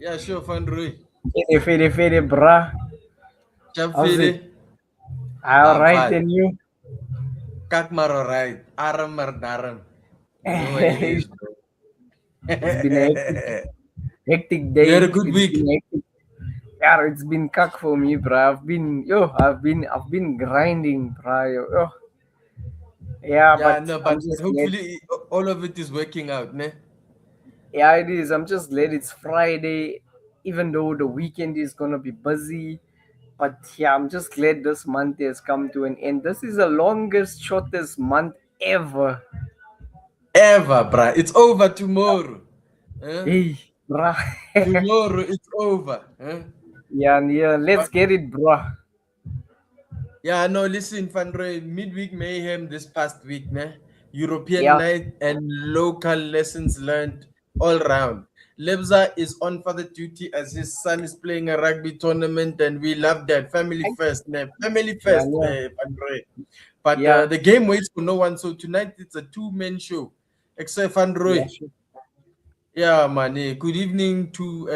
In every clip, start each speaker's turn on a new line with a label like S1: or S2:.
S1: Yeah, sure, Fandrui.
S2: Fede, bruh. How's
S1: Chapfiri.
S2: it? All
S1: I'm
S2: right,
S1: fine.
S2: then you.
S1: Kak right. Aram mardaram. You know what it is,
S2: It's
S1: bro.
S2: been a hectic
S1: You had
S2: day.
S1: a good
S2: It's
S1: week.
S2: been hectic. Yeah, it's been cuck for me, bruh. I've been grinding, bruh. Yo. Yeah,
S1: Yeah,
S2: but
S1: no,
S2: I'm
S1: but
S2: just glad.
S1: hopefully all of it is working out, ne?
S2: Yeah, it is. I'm just glad it's Friday, even though the weekend is gonna be busy. But yeah, I'm just glad this month has come to an end. This is the longest, shortest month ever.
S1: Ever, bruh. It's over tomorrow. Huh?
S2: Hey, bruh.
S1: Tomorrow it's over. Huh?
S2: Yeah, yeah, let's
S1: But
S2: get it, bruh.
S1: yeah, no, listen, Fandre, midweek mayhem this past week, ne? European
S2: Yeah,
S1: night and local lessons learned all round. Lebza is on father duty as his son is playing a rugby tournament, and we love that. Family first, ne? Family
S2: yeah,
S1: first,
S2: yeah,
S1: Fandre. But
S2: yeah,
S1: the game waits for no one, so tonight it's a two-man show, except
S2: yeah,
S1: Fandre.
S2: sure.
S1: Yeah, man. Good evening to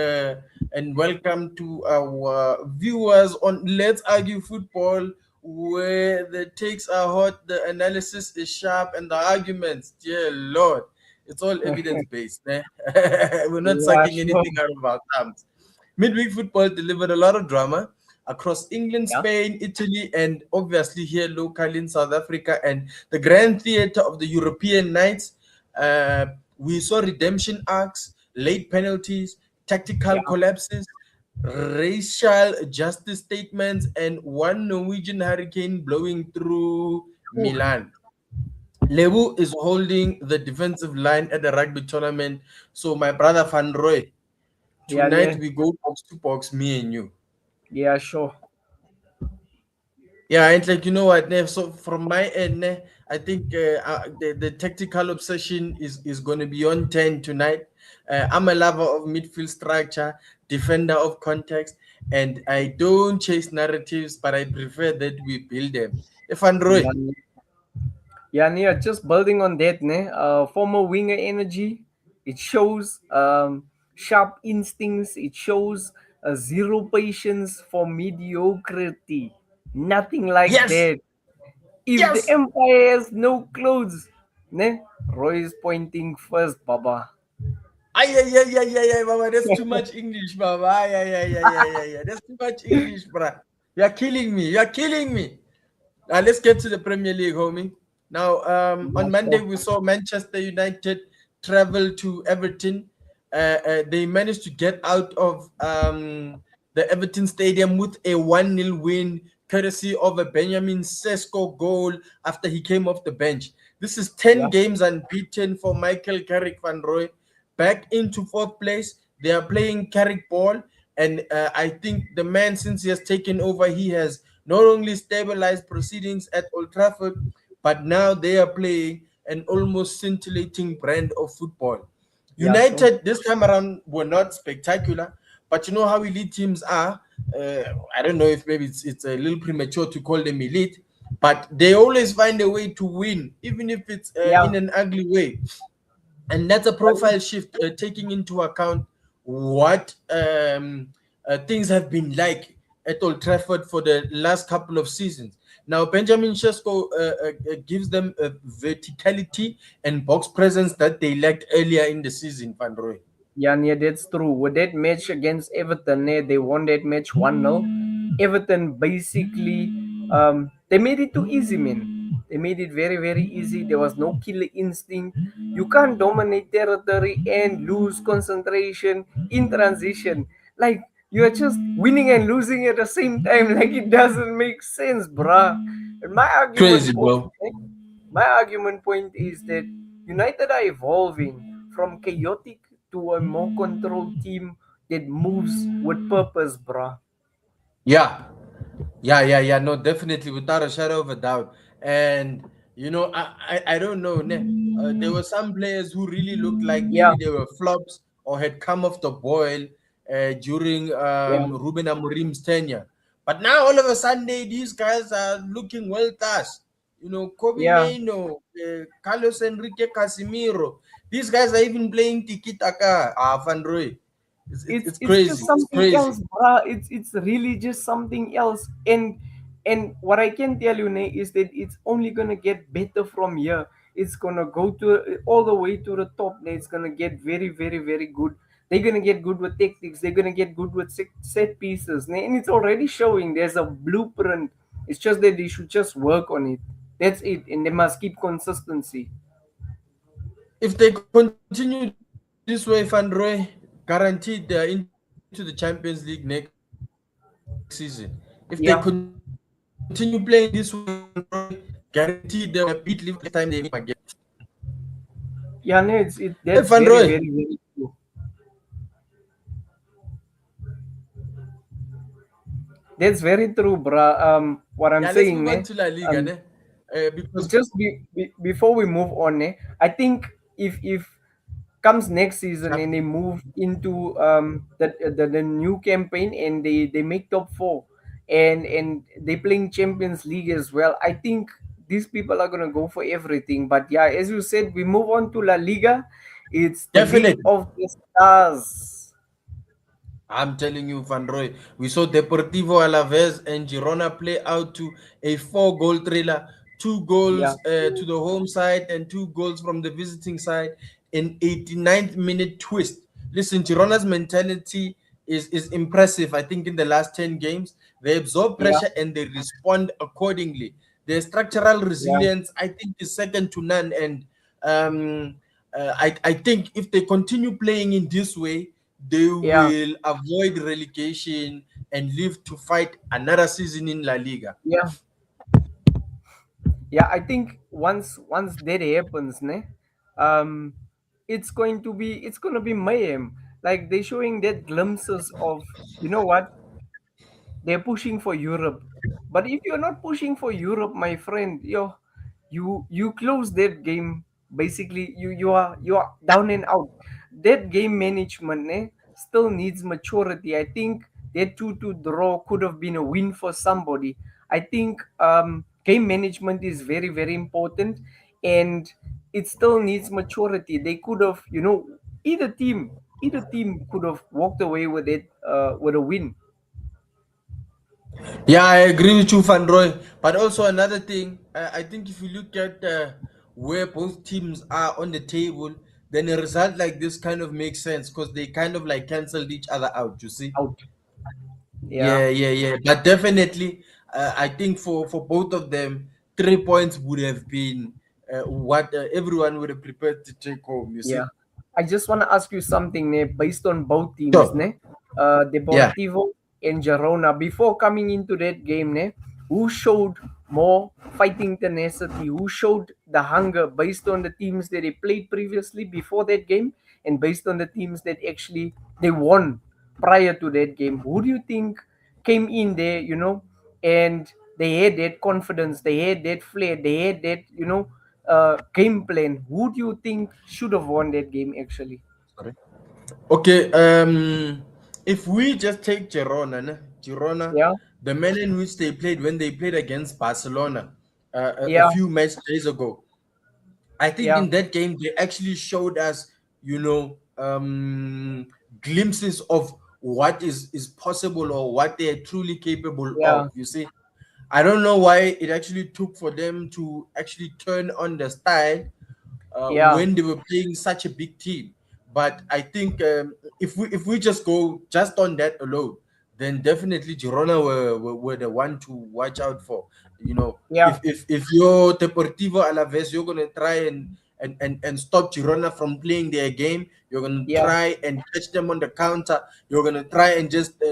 S1: and welcome to our viewers on Let's Argue Football, where the takes are hot, the analysis is sharp, and the arguments, dear Lord, it's all evidence based. We're not
S2: Yeah,
S1: sucking
S2: sure.
S1: anything out of our thumbs. Midweek football delivered a lot of drama across England,
S2: Yeah,
S1: Spain, Italy, and obviously here locally in South Africa and the grand theater of the European nights. Uh, we saw redemption arcs, late penalties, tactical
S2: yeah.
S1: collapses, racial justice statements, and one Norwegian hurricane blowing through
S2: Ooh,
S1: Milan. Lebu is holding the defensive line at the rugby tournament. So, my brother Van Roy,
S2: yeah,
S1: tonight
S2: yeah,
S1: we go box to box, me and you.
S2: yeah, sure.
S1: Yeah, and like you know what, Nev, so from my end, I think the tactical obsession is going to be on 10 tonight. I'm a lover of midfield structure, defender of context, and I don't chase narratives, but I prefer that we build them. If
S2: Yeah,
S1: Android,
S2: yeah, yeah. Just building on that, ne? Former winger energy. It shows sharp instincts. It shows zero patience for mediocrity. Nothing like
S1: yes,
S2: that. If the
S1: yes.
S2: empire has no clothes, ne? Roy is pointing first, Baba.
S1: Ay, ay, ay, ay, ay, ay, Baba, that's too much English, Baba. Ay, ay, ay, ay, ay, ay, ay. That's too much English, bruh. You're killing me. You're killing me. Let's get to the Premier League, homie. Now,
S2: Yeah,
S1: on Monday,
S2: sure.
S1: we saw Manchester United travel to Everton. They managed to get out of the Everton Stadium with a 1-0 win, courtesy of a Benjamin Sesko goal after he came off the bench. This is 10
S2: Yeah,
S1: games unbeaten for Michael Carrick van Roy. Back into fourth place. They are playing Carrick ball. And I think the man, since he has taken over, he has not only stabilized proceedings at Old Trafford, but now they are playing an almost scintillating brand of football.
S2: yeah, sure.
S1: United this time around were not spectacular, but you know how elite teams are. Uh, I don't know if maybe it's a little premature to call them elite, but they always find a way to win, even if it's
S2: Yeah.
S1: in an ugly way. And that's a profile shift, taking into account what things have been like at Old Trafford for the last couple of seasons. Now, Benjamin Shesko gives them a verticality and box presence that they lacked earlier in the season, Van Roy.
S2: Yeah, yeah, that's true. With that match against Everton, they won that match 1-0. Everton basically they made it too easy, man. They made it very, very easy. There was no killer instinct. You can't dominate territory and lose concentration in transition. Like you're just winning and losing at the same time. Like it doesn't make sense, bruh. And
S1: Crazy, bro.
S2: my argument point is that United are evolving from chaotic to a more controlled team that moves with purpose, bruh.
S1: Yeah, yeah. No, definitely, without a shadow of a doubt. And you know, I don't know. There were some players who really looked like
S2: Yeah,
S1: maybe they were flops or had come off the boil during
S2: yeah,
S1: Ruben Amorim's tenure. But now all of a sudden, these guys are looking well touched. You know, Kobe
S2: yeah,
S1: Maino, Carlos Enrique Casimiro. These guys are even playing tiki taka. Van Roy. It's
S2: it's just
S1: crazy. It's
S2: something
S1: crazy.
S2: else, bruh. It's really just something else. And what I can tell you, Nay, is that it's only gonna get better from here. It's gonna go to all the way to the top. Nay. It's gonna get very, very, very good. They're gonna get good with tactics. They're gonna get good with set pieces, Nay. And it's already showing. There's a blueprint. It's just that they should just work on it. That's it, and they must keep consistency.
S1: If they continue this way, Van Roy, guaranteed they're into the Champions League next season. If they continue playing this way, Van Roy,
S2: Yeah,
S1: guaranteed they're gonna beat Liverpool next time they meet again.
S2: yeah, no,
S1: Hey,
S2: that's
S1: Van
S2: very,
S1: Roy,
S2: very, very true. That's very true, bruh. What I'm
S1: yeah, let's
S2: saying,
S1: move on
S2: ne?
S1: to La Liga,
S2: Um,
S1: ne? Because
S2: before we move on, ne? I think if comes next season
S1: yeah,
S2: and they move into the new campaign and they make top four and they playing Champions League as well, I think these people are gonna go for everything. But yeah, as you said, we move on to La Liga. It's the League
S1: definitely.
S2: of the Stars.
S1: I'm telling you, Van Roy, we saw Deportivo Alaves and Girona play out to a 4 goal thriller, two
S2: Yeah,
S1: goals to the home side and 2 goals from the visiting side in 89th minute twist. Listen, Girona's mentality is impressive. I think in the last 10 games, they absorb
S2: yeah,
S1: pressure and they respond accordingly. Their structural
S2: yeah,
S1: resilience, I think, is second to none. And I think if they continue playing in this way, they
S2: yeah.
S1: will avoid relegation and live to fight another season in La Liga.
S2: Yeah, yeah, I think once that happens, ne, um, it's gonna be mayhem. Like they're showing that glimpses of, you know what, they're pushing for Europe. But if you're not pushing for Europe, my friend, you close that game. Basically, you are down and out. That game management still needs maturity. I think that 2-2 draw could have been a win for somebody. I think game management is very, very important, and it still needs maturity. They could have, either team could have walked away with it with a win.
S1: Yeah, I agree with you, Van Roy. But also another thing, I think if you look at where both teams are on the table, then a result like this kind of makes sense because they kind of like canceled each other out. You see?
S2: Out. Yeah.
S1: Yeah. But definitely, I think for both of them, 3 points would have been what everyone would have prepared to take home. You
S2: Yeah.
S1: see?
S2: I just want to ask you something, based on both teams,
S1: Sure. Yeah.
S2: Deportivo and Girona. Before coming into that game, who showed more fighting tenacity? Who showed the hunger based on the teams that they played previously before that game, and based on the teams that actually they won prior to that game? Who do you think came in there, and they had that confidence, they had that flair, they had that, game plan? Who do you think should have won that game actually?
S1: Sorry. Okay, if we just take Girona, Girona,
S2: Yeah,
S1: the manner in which they played when they played against Barcelona a
S2: yeah,
S1: few match days ago, I think
S2: yeah,
S1: in that game they actually showed us, glimpses of what is possible or what they are truly capable
S2: yeah,
S1: of. You see, I don't know why it actually took for them to actually turn on the style
S2: yeah,
S1: when they were playing such a big team. But I think if we just go just on that alone, then definitely Girona were the one to watch out for. You know,
S2: yeah,
S1: if you're Deportivo Alaves, you're gonna try and stop Girona from playing their game. You're gonna
S2: yeah,
S1: try and catch them on the counter. You're gonna try and just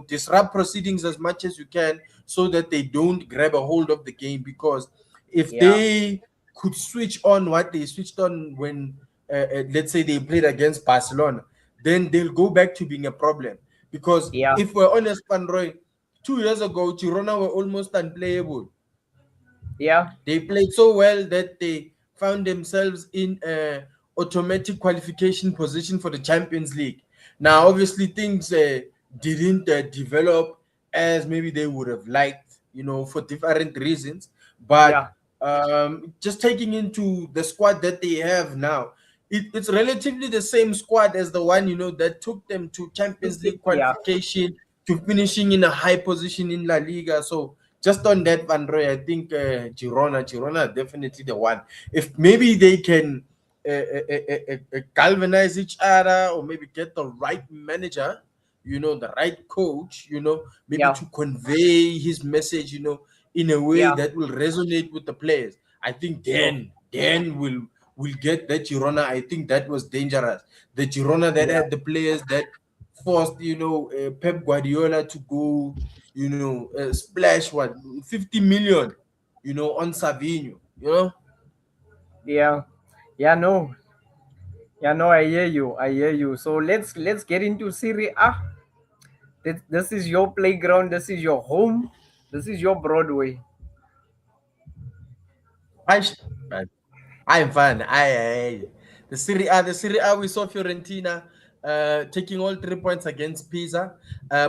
S1: disrupt proceedings as much as you can so that they don't grab a hold of the game. Because if
S2: yeah,
S1: they could switch on what they switched on when, let's say, they played against Barcelona, then they'll go back to being a problem. Because
S2: yeah,
S1: if we're honest, Van Roy, 2 years ago, Girona were almost unplayable.
S2: yeah,
S1: They played so well that they found themselves in a automatic qualification position for the Champions League. Now, obviously, things didn't develop as maybe they would have liked, for different reasons. But
S2: yeah,
S1: just taking into the squad that they have now, it's relatively the same squad as the one that took them to Champions League
S2: Yeah,
S1: qualification, to finishing in a high position in La Liga. So just on that, Van Roy, I think Girona are definitely the one. If maybe they can galvanize each other, or maybe get the right manager, the right coach, maybe
S2: yeah,
S1: to convey his message, in a way
S2: yeah,
S1: that will resonate with the players. I think
S2: sure.
S1: then will get that Girona. I think that was dangerous. The Girona that
S2: Yeah,
S1: had the players that forced Pep Guardiola to go splash what 50 million on Savinho.
S2: yeah, yeah. No, yeah, no. I hear you. I hear you. So let's get into Serie A. This is your playground. This is your home. This is your Broadway.
S1: I sh- I'm fine. The Serie A, we saw Fiorentina taking all 3 points against Pisa.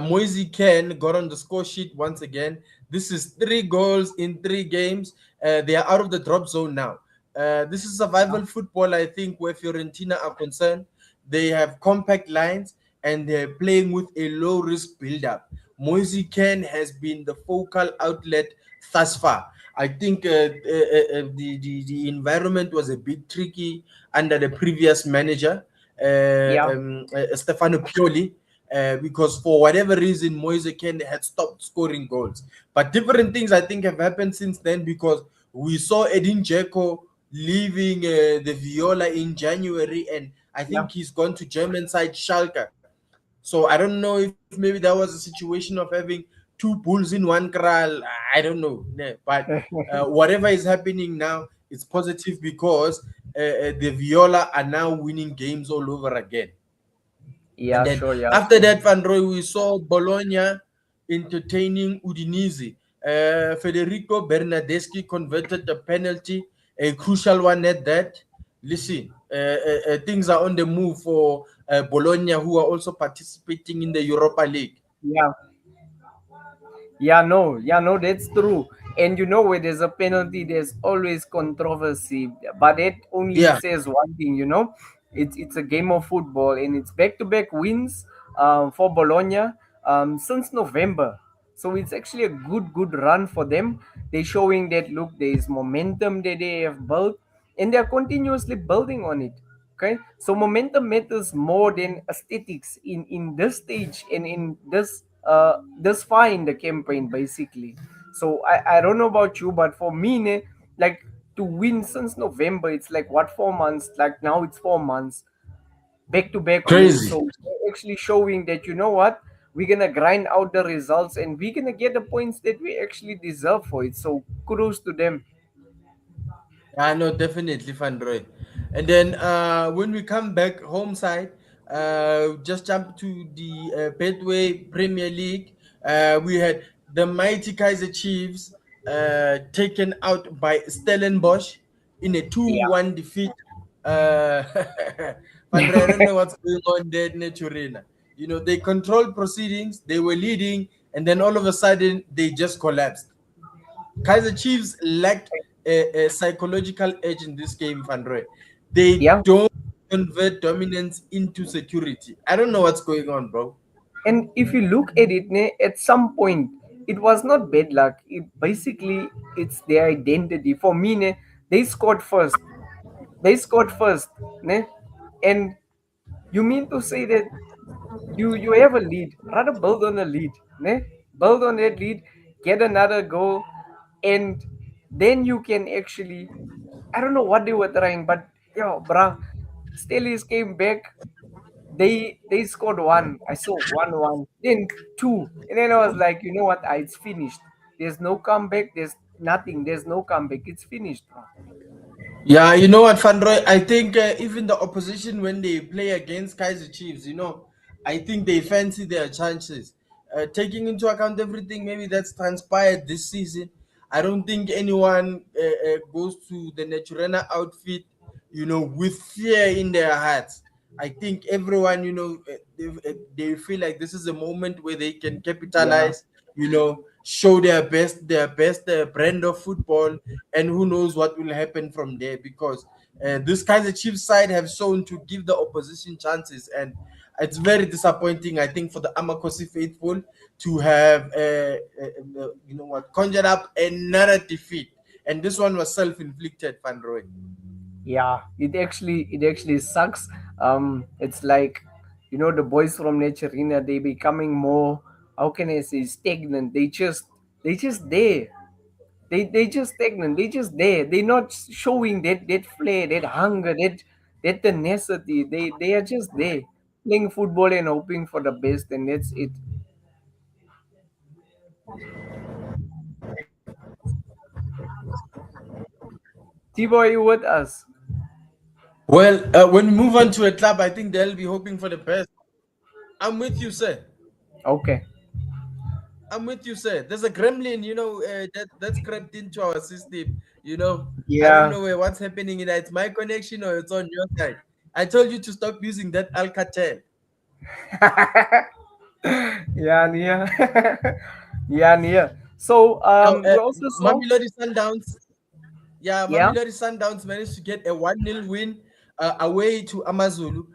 S1: Moise Ken got on the score sheet once again. This is 3 goals in 3 games. They are out of the drop zone now. This is survival football, I think, where Fiorentina are concerned. They have compact lines and they're playing with a low risk build-up. Moise Ken has been the focal outlet thus far. I think the environment was a bit tricky under the previous manager,
S2: Yeah,
S1: Stefano Pioli, because for whatever reason, Moise Kean had stopped scoring goals. But different things I think have happened since then, because we saw Edin Dzeko leaving the Viola in January, and I
S2: yeah.
S1: think he's gone to German side Schalke. So I don't know if maybe that was a situation of having two bulls in one kraal. I don't know. Yeah, but whatever is happening now, it's positive because the Viola are now winning games all over again. And
S2: Yeah,
S1: then
S2: sure. Yeah,
S1: after
S2: sure.
S1: that, Van Roy, we saw Bologna entertaining Udinese. Federico Bernardeschi converted the penalty, a crucial one at that. Listen, things are on the move for Bologna, who are also participating in the Europa League.
S2: Yeah, yeah, no, that's true. And you know, where there's a penalty, there's always controversy. But it only
S1: Yeah,
S2: says one thing, it's a game of football, and it's back-to-back wins for Bologna since November. So it's actually a good run for them. They're showing that look, there is momentum that they have built, and they're continuously building on it. Okay, so momentum matters more than aesthetics in this stage and in this far in the campaign, basically. So I don't know about you, but for me, ne, like, to win since November, it's like what, 4 months? Like now it's 4 months back to back wins.
S1: crazy.
S2: So they're actually showing that, you know what, we're gonna grind out the results and we're gonna get the points that we actually deserve for it. So kudos to them.
S1: I know, definitely, Van Roy. And then when we come back home side, just jump to the Betway Premier League. We had the mighty Kaiser Chiefs taken out by Stellenbosch in a
S2: Yeah.
S1: 2-1 defeat. Van Roy, I don't know what's going on there in Turina. They controlled proceedings, they were leading, and then all of a sudden they just collapsed. Kaiser Chiefs lacked a psychological edge in this game, Van Roy. They
S2: Yeah.
S1: don't convert dominance into security. I don't know what's going on, bro.
S2: And if you look at it, ne, at some point, it was not bad luck. It basically, it's their identity. For me, ne, they scored first. They scored first, ne, and you mean to say that you have a lead, rather build on a lead, ne, build on that lead, get another goal, and then you can actually, I don't know what they were trying, but yo, bruh, Steelers came back. They scored one. I saw 1-1, then two, and then I was like, you know what? It's finished. There's no comeback. There's nothing. There's no comeback. It's finished, bro.
S1: Yeah, you know what, Van Roy? I think even the opposition, when they play against Kaiser Chiefs, I think they fancy their chances. Taking into account everything maybe that's transpired this season, I don't think anyone goes to the Naturena outfit, with fear in their hearts. I think everyone, they feel like this is a moment where they can
S2: Yeah,
S1: capitalize, show their best brand of football, and who knows what will happen from there, because This Kaiser Chiefs side have shown to give the opposition chances, and it's very disappointing, I think, for the Amakosi faithful to have, conjured up another defeat, and this one was self-inflicted, Van Roy.
S2: Yeah, it actually sucks. It's like, the boys from Naturina, they becoming more, how can I say, stagnant. They just there. They just stagnant. They just there. They're not showing that flair, that hunger, that tenacity. They are just there playing football and hoping for the best, and that's it. Tibo, are you with us?
S1: Well, when we move on to a club, I think they'll be hoping for the best. I'm with you, sir.
S2: Okay.
S1: I'm with you, sir. There's a gremlin, that's crept into our system. I don't
S2: Yeah.
S1: know what's happening in that. It's my connection or it's on your side. I told you to stop using that Alcatel.
S2: Yeah, Nia. Yeah, Nia. So
S1: Now,
S2: we also saw,
S1: Mamelodi Sundowns. Yeah,
S2: yeah,
S1: Mamelodi Sundowns managed to get a 1-0 win away to Amazulu.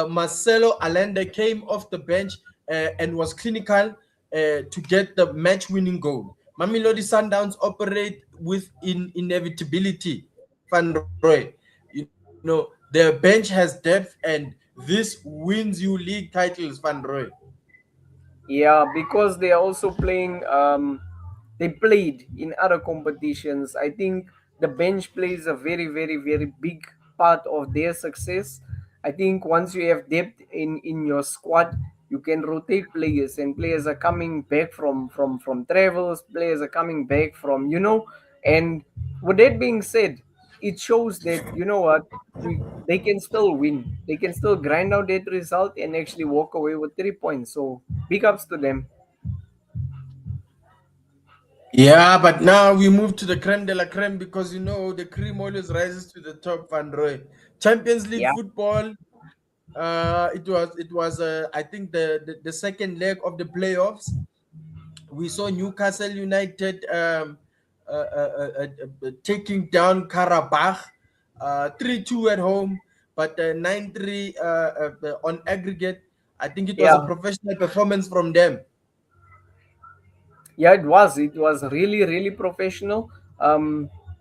S1: Marcelo Allende came off the bench and was clinical to get the match-winning goal. Mamelodi Sundowns operate with inevitability, Van Roy. The bench has depth, and this wins you league titles, Van Roy.
S2: yeah, because they are also playing. They played in other competitions. I think the bench plays a very, very, very big part of their success. I think once you have depth in your squad, you can rotate players, and players are coming back from travels. Players are coming back from, and with that being said, it shows that, what, they can still win. They can still grind out that result and actually walk away with 3 points. So big ups to them.
S1: Yeah, but now we move to the creme de la creme because the cream always rises to the top, Van Roy. Champions League
S2: Yeah.
S1: football. It was I think the second leg of the playoffs. We saw Newcastle United taking down Karabakh 3-2 at home, but 9-3 on aggregate. I think it was a
S2: Yeah.
S1: professional performance from them.
S2: Yeah, it was really, really professional.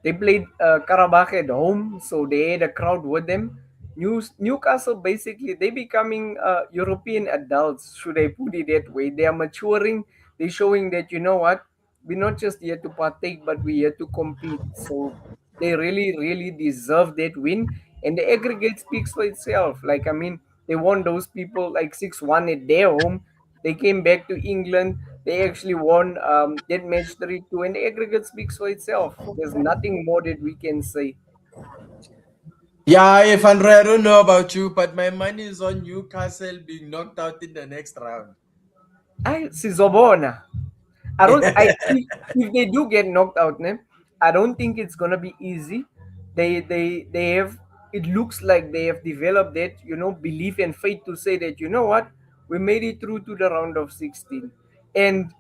S2: They played Karabakh at home, so they had a crowd with them. Newcastle, basically, they becoming European adults, should I put it that way. They are maturing. They're showing that, what, we're not just here to partake, but we're here to compete. So they really, really deserve that win, and the aggregate speaks for itself. Like, I mean, they won those people like 6-1 at their home. They came back to England. They actually won that match 3-2, and the aggregate speaks for itself. There's nothing more that we can say.
S1: Yeah, if Andre, I don't know about you, but my money is on Newcastle being knocked out in the next round.
S2: I Sizobona. I don't. I if they do get knocked out, ne, I don't think it's gonna be easy. They have. It looks like they have developed that, belief and faith to say that, what, we made it through to the round of 16. And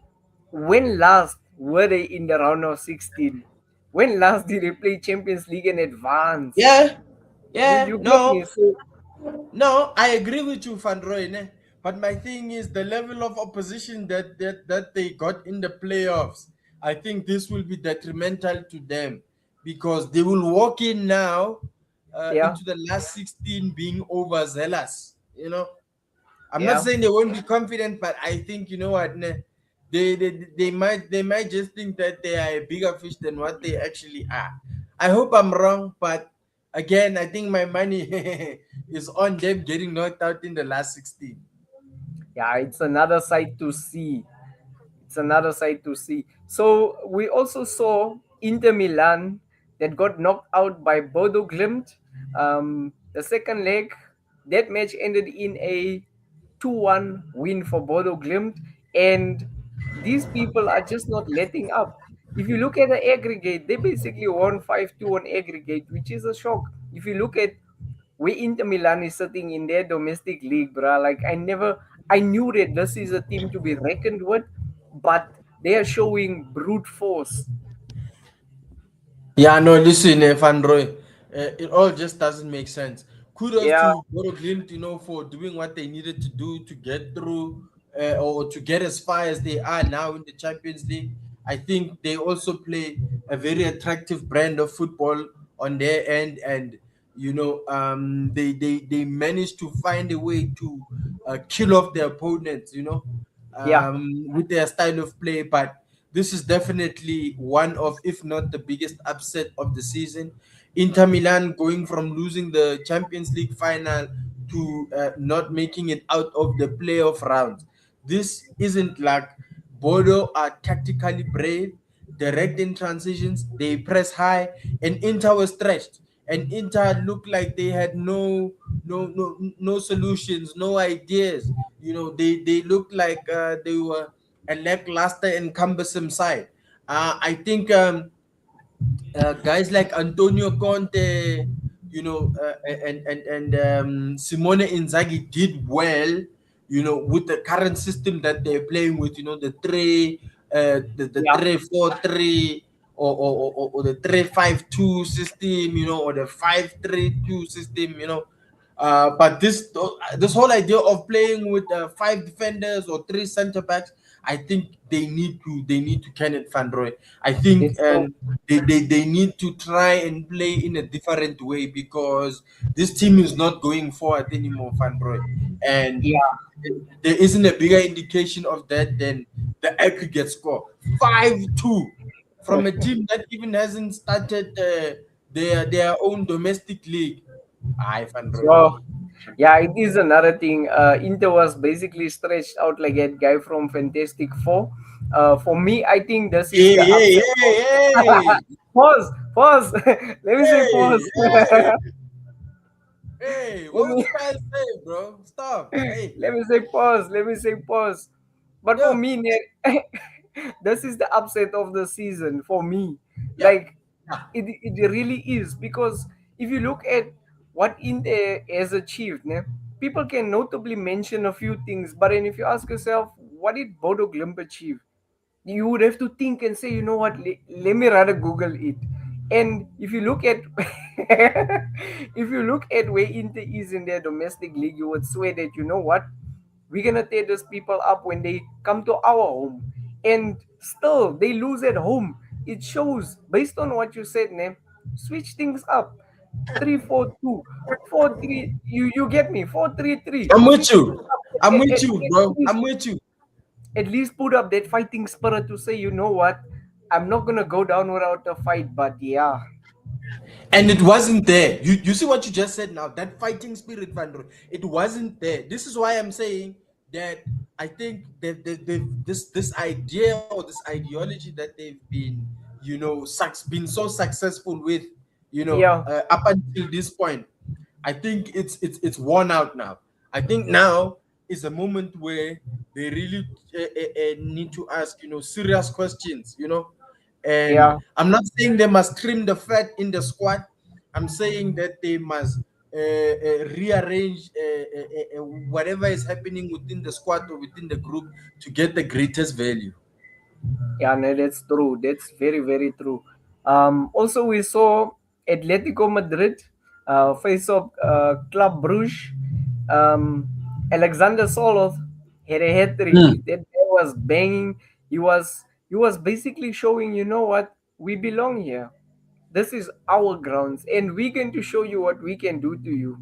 S2: when last were they in the round of 16? When last did they play Champions League and advance?
S1: Yeah,
S2: You
S1: yeah,
S2: you got
S1: no,
S2: me. So
S1: no, I agree with you, Van Rooyen. But my thing is the level of opposition that they got in the playoffs. I think this will be detrimental to them because they will walk in now
S2: yeah,
S1: into the last 16 being overzealous. I'm not
S2: yeah.
S1: saying they won't be confident, but I think you know what, they might just think that they are a bigger fish than what they actually are. I hope I'm wrong, but again, I think my money is on them getting knocked out in the last 16.
S2: Yeah, it's another side to see. It's another side to see. So we also saw Inter Milan that got knocked out by Bodo Glimt. The second leg, that match ended in a 2-1 win for Bodo Glimt, and these people are just not letting up. If you look at the aggregate, they basically won 5-2 on aggregate, which is a shock. If you look at where Inter Milan is sitting in their domestic league, bruh. Like, I knew that this is a team to be reckoned with, but they are showing brute force.
S1: Yeah, no, listen, Van Roy. It all just doesn't make sense. Kudos
S2: Yeah,
S1: to Bodo Glimt, for doing what they needed to do to get through, or to get as far as they are now in the Champions League. I think they also play a very attractive brand of football on their end, and they managed to find a way to kill off their opponents.
S2: yeah,
S1: With their style of play, but this is definitely one of, if not the biggest upset of the season. Inter Milan going from losing the Champions League final to not making it out of the playoff rounds. This isn't like Bodo are tactically brave, direct in transitions, they press high, and Inter was stretched. And Inter looked like they had no solutions, no ideas. They looked like they were a lackluster and cumbersome side. I think guys like Antonio Conte, and Simone Inzaghi did well, with the current system that they're playing with, the the
S2: yeah.
S1: 3-4-3, or the 3-5-2 system, or the 5-3-2 system, but this whole idea of playing with five defenders or three center backs, I think they need to Kenneth Van Roy. I think
S2: It's so
S1: they need to try and play in a different way, because this team is not going forward anymore, Van Roy. And
S2: yeah.
S1: there isn't a bigger indication of that than the aggregate score 5-2 from a team that even hasn't started their own domestic league. Aye, Van Roy.
S2: So yeah, it is another thing. Inter was basically stretched out like that guy from Fantastic Four. For me, I think this is
S1: Hey,
S2: the
S1: hey,
S2: upset of
S1: hey, hey,
S2: pause, pause. Let me say
S1: hey,
S2: pause.
S1: hey, hey,
S2: let
S1: what was
S2: me
S1: you trying to say, bro? Stop. Hey,
S2: let me say pause. Let me say pause. But for
S1: yeah,
S2: me, this is the upset of the season for me.
S1: yeah,
S2: Like
S1: yeah.
S2: it really is, because if you look at what Inter has achieved, people can notably mention a few things, but then if you ask yourself, what did Bodo Glimt achieve? You would have to think and say, you know what, let me rather Google it. And if you look at if you look at where Inter is in their domestic league, you would swear that, you know what, we're gonna tear these people up when they come to our home. And still they lose at home. It shows, based on what you said, ne? Switch things up. 3-4-2, 4-3. You get me? 4-3-3.
S1: I'm with
S2: Switch things
S1: you.
S2: up.
S1: I'm
S2: At,
S1: with
S2: at,
S1: you,
S2: at
S1: bro.
S2: least
S1: I'm with you.
S2: at least put up that fighting spirit to say, you know what, I'm not gonna go down without a fight. But yeah,
S1: And it wasn't there. You see what you just said now? That fighting spirit, Van Roy, it wasn't there. This is why I'm saying that I think that this idea or this ideology that they've been, been so successful with,
S2: yeah,
S1: up until this point, I think it's worn out now. I think now is a moment where they really need to ask, serious questions, and
S2: yeah,
S1: I'm not saying they must trim the fat in the squad. I'm saying that they must rearrange whatever is happening within the squad or within the group to get the greatest value.
S2: yeah. No, that's true. That's very, very true. Also, we saw Atletico Madrid face off Club Brugge. Um, Alexander Soloth had a hat trick.
S1: Mm.
S2: That guy was banging. He was basically showing, you know what, we belong here. This is our grounds, and we're going to show you what we can do to you.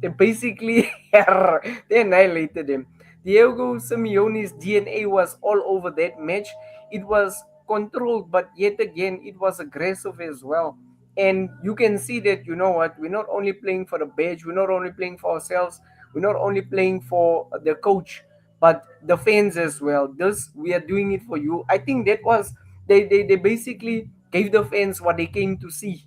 S2: They basically they annihilated him. Diego Simeone's DNA was all over that match. It was controlled, but yet again, it was aggressive as well. And you can see that, you know what, we're not only playing for the badge, we're not only playing for ourselves, we're not only playing for the coach, but the fans as well. This, we are doing it for you. I think that was, they basically gave the fans what they came to see.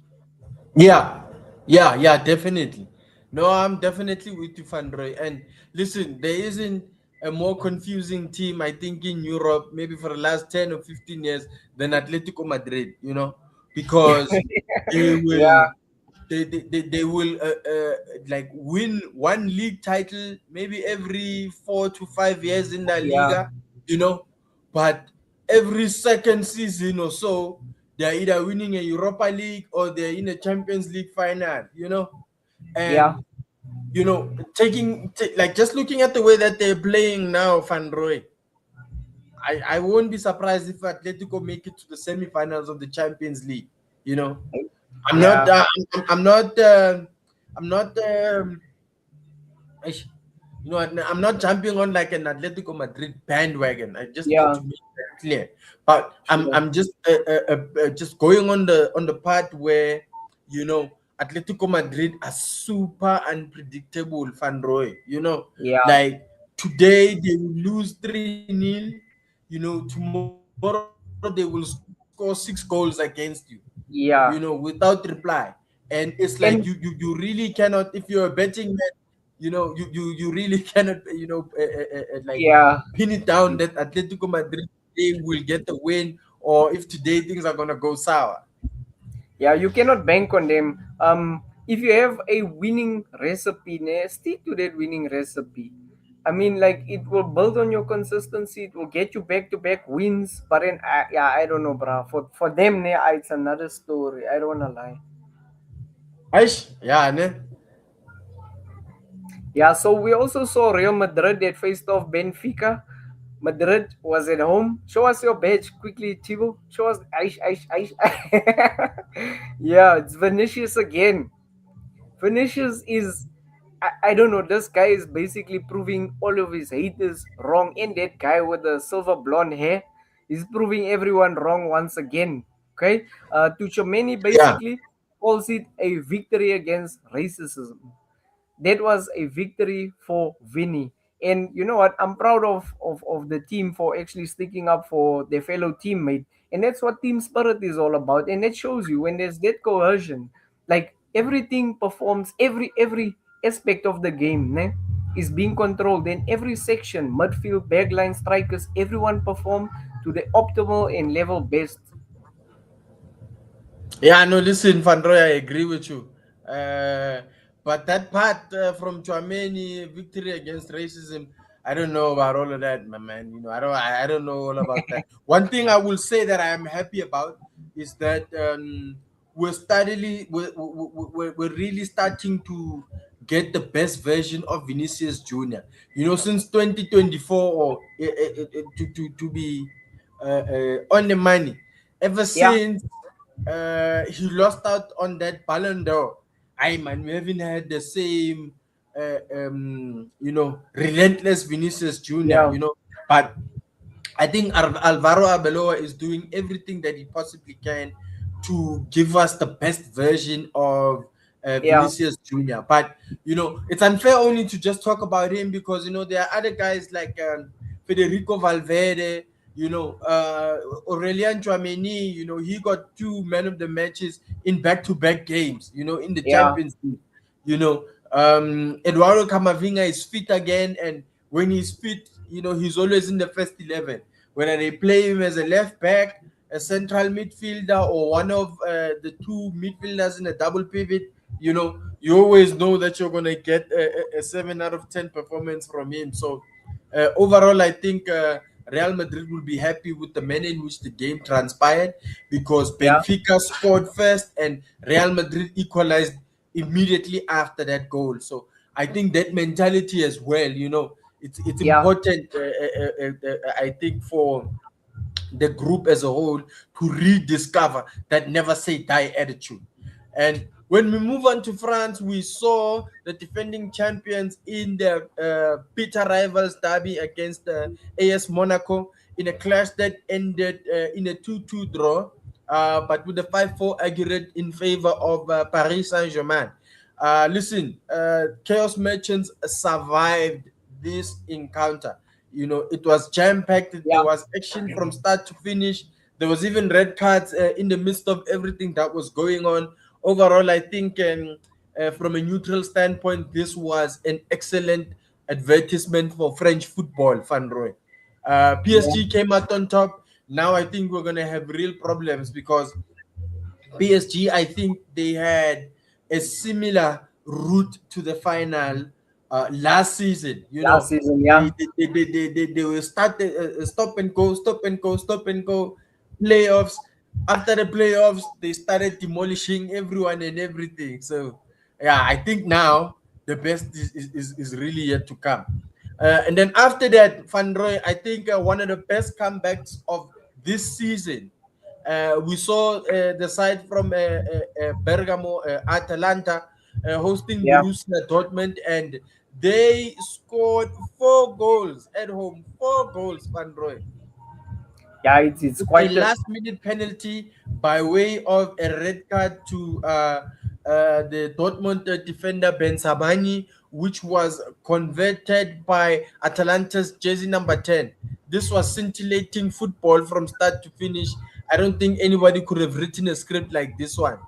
S1: Yeah, yeah, definitely. No, I'm definitely with you, Fandroy. And listen, there isn't a more confusing team, I think, in Europe, maybe for the last 10 or 15 years, than Atletico Madrid, because they will
S2: Yeah,
S1: they will like win one league title maybe every 4 to 5 years in La
S2: yeah,
S1: Liga, you know, but every second season or so they're either winning a Europa League or they're in a Champions League final,
S2: Yeah,
S1: and like just looking at the way that they're playing now, Van Roy, I won't be surprised if Atletico make it to the semi-finals of the Champions League. You know, I'm not.
S2: yeah,
S1: I'm not. I'm not. I- I'm not jumping on like an Atletico Madrid bandwagon. I just need
S2: yeah,
S1: to make that clear. But
S2: sure.
S1: I'm just going on the part where Atletico Madrid are super unpredictable. Van Roy,
S2: Yeah,
S1: like today they will lose 3-0. Tomorrow they will score 6 goals against you. Without
S2: yeah.
S1: reply. And it's like you
S2: And
S1: really cannot, if you're a betting man, you really cannot like
S2: yeah,
S1: pin it down that Atletico Madrid they will get the win, or if today things are gonna go sour.
S2: yeah, you cannot bank on them. If you have a winning recipe, stick to that winning recipe. I mean, like it will build on your consistency. It will get you back to back wins. But then, yeah, I don't know, bro. For them, it's another story. I don't wanna lie.
S1: Aish, yeah, ne?
S2: Yeah, so we also saw Real Madrid that faced off Benfica. Madrid was at home. Show us your badge quickly, Tibo. Show us. Aish, aish, aish. Yeah, it's Vinicius again. Vinicius is, I don't know, this guy is basically proving all of his haters wrong. And that guy with the silver blonde hair is proving everyone wrong once again. Okay? Tuchemani
S1: Yeah.
S2: basically calls it a victory against racism. That was a victory for Vinny. And you know what? I'm proud of the team for actually sticking up for their fellow teammate. And that's what team spirit is all about. And it shows you when there's that cohesion, like everything performs, every aspect of the game is being controlled. In every section, midfield, backline, strikers, everyone perform to the optimal and level best.
S1: Yeah, no, listen, Van Roy, I agree with you. But that part from Chouameni, victory against racism, I don't know about all of that, my man. I don't know all about that. One thing I will say that I am happy about is that we're really starting to get the best version of Vinicius Junior. Since 2024, or to be on the money, ever
S2: Yeah,
S1: since he lost out on that Ballon d'Or. I man, we haven't had the same, relentless Vinicius Junior.
S2: yeah,
S1: But I think Alvaro Arbeloa is doing everything that he possibly can to give us the best version of
S2: yeah,
S1: Vinicius Junior. But it's unfair only to just talk about him, because there are other guys like Federico Valverde. Aurelien Chouameni. He got 2 man of the matches in back-to-back games. In the
S2: yeah,
S1: Champions League. Eduardo Camavinga is fit again, and when he's fit, he's always in the first 11. Whether they play him as a left back, a central midfielder, or one of the 2 midfielders in a double pivot, you always know that you're going to get a 7 out of 10 performance from him. So overall, I think Real Madrid will be happy with the manner in which the game transpired, because
S2: yeah,
S1: Benfica scored first and Real Madrid equalized immediately after that goal. So I think that mentality as well, it's
S2: yeah.
S1: important, I think, for the group as a whole to rediscover that never say die attitude. And when we move on to France, we saw the defending champions in their bitter rivals derby against AS Monaco in a clash that ended in a 2-2 draw, but with a 5-4 aggregate in favor of Paris Saint-Germain. Listen, Chaos Merchants survived this encounter. It was jam-packed. There
S2: Yeah.
S1: was action from start to finish. There was even red cards in the midst of everything that was going on. Overall, I think from a neutral standpoint, this was an excellent advertisement for French football, Van Roy.
S2: Yeah.
S1: PSG came out on top. Now I think we're going to have real problems, because PSG, I think they had a similar route to the final last season.
S2: Last season,
S1: They
S2: yeah.
S1: they will start stop and go, stop and go, stop and go playoffs. After the playoffs, they started demolishing everyone and everything. So yeah, I think now the best is really yet to come. And then after that, Van Roy, I think one of the best comebacks of this season. We saw the side from Bergamo, Atalanta, hosting
S2: Yeah,
S1: Borussia Dortmund, and they scored 4 goals at home. 4 goals, Van Roy,
S2: yeah, it's
S1: with a
S2: quite a
S1: last minute penalty by way of a red card to the Dortmund defender Ben Sabani, which was converted by Atalanta's jersey number 10. This was scintillating football from start to finish. I don't think anybody could have written a script like this one.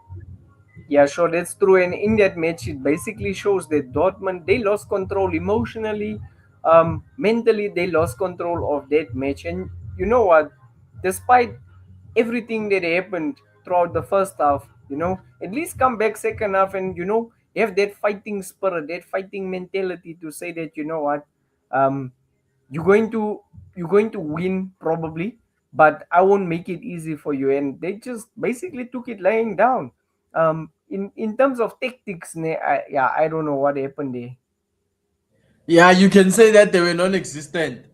S2: Yeah, sure, that's true. And in that match, it basically shows that Dortmund they lost control emotionally, mentally they lost control of that match. And you know what? Despite everything that happened throughout the first half, at least come back second half and have that fighting spirit, that fighting mentality to say that what, um, you're going to you're going to win probably, but I won't make it easy for you. And they just basically took it laying down. In terms of tactics, I don't know what happened there.
S1: Yeah, you can say that they were non-existent,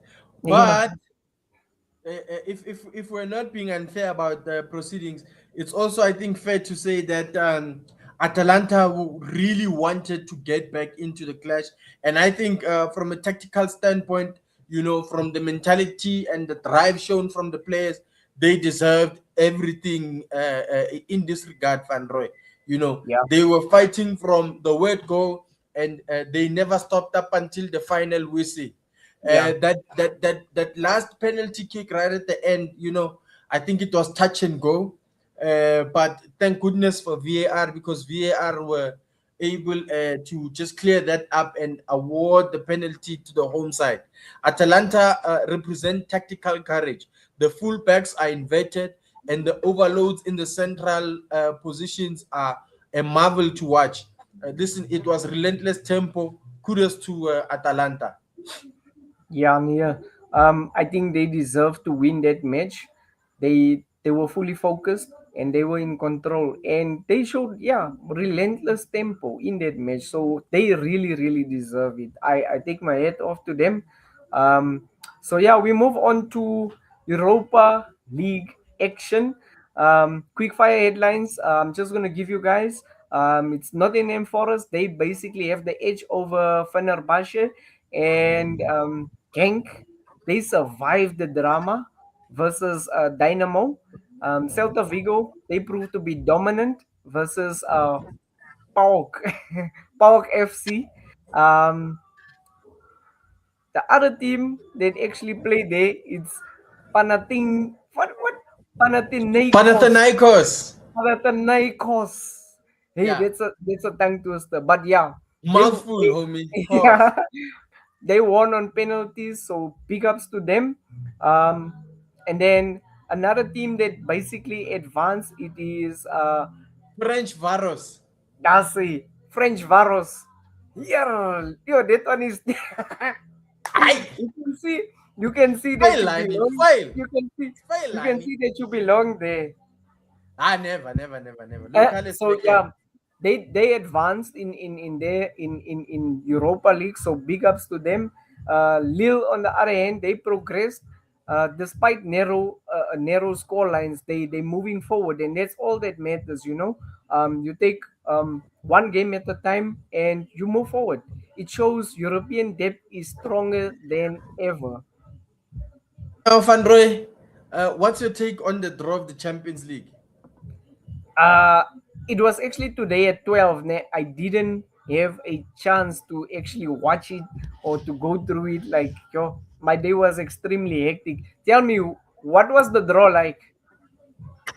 S2: Yeah,
S1: but if we're not being unfair about the proceedings, it's also I think fair to say that Atalanta really wanted to get back into the clash, and I think from a tactical standpoint, from the mentality and the drive shown from the players, they deserved everything in this regard, Van Roy.
S2: yeah,
S1: They were fighting from the word go, and they never stopped up until the final whistle.
S2: yeah.
S1: That last penalty kick right at the end, I think it was touch and go. But thank goodness for VAR, because VAR were able to just clear that up and award the penalty to the home side. Atalanta represent tactical courage. The fullbacks are inverted, and the overloads in the central positions are a marvel to watch. Listen, it was relentless tempo. Kudos to Atalanta.
S2: Yeah, Nia. I think they deserve to win that match. They were fully focused and they were in control, and they showed relentless tempo in that match. So they really really deserve it. I take my hat off to them. So yeah, we move on to Europa League action. Quick fire headlines. I'm just gonna give you guys. It's Nottingham Forest. They basically have the edge over Fenerbahce, and Genk, they survived the drama versus Dynamo. Celta Vigo, they proved to be dominant versus PAOK, PAOK FC. Um, the other team that actually played there, it's what? Panathinaikos.
S1: Panathinaikos.
S2: Panathinaikos. Hey,
S1: Yeah.
S2: that's a tongue twister. But yeah,
S1: Mouthful,
S2: they
S1: homie. Pause.
S2: yeah, they won on penalties, so big ups to them. Um, and then another team that basically advanced, it is
S1: French Varos.
S2: Darcy, French Varos. Yeah, yo, that one is.
S1: Aye.
S2: you can see, you can see that
S1: File
S2: you
S1: lining.
S2: belong.
S1: File.
S2: You can see,
S1: File
S2: you can
S1: lining.
S2: see that you belong there.
S1: Ah, never, never, never, never. Local is
S2: So
S1: second.
S2: yeah, they advanced in Europa League. So big ups to them. Lille on the other hand, they progressed despite narrow score lines. They moving forward, and that's all that matters. You take one game at a time and you move forward. It shows European depth is stronger than ever.
S1: Now, Van Roy, what's your take on the draw of the Champions League?
S2: Uh, it was actually today at 12. I didn't have a chance to actually watch it or to go through it. Like, my day was extremely hectic. Tell me, what was the draw like?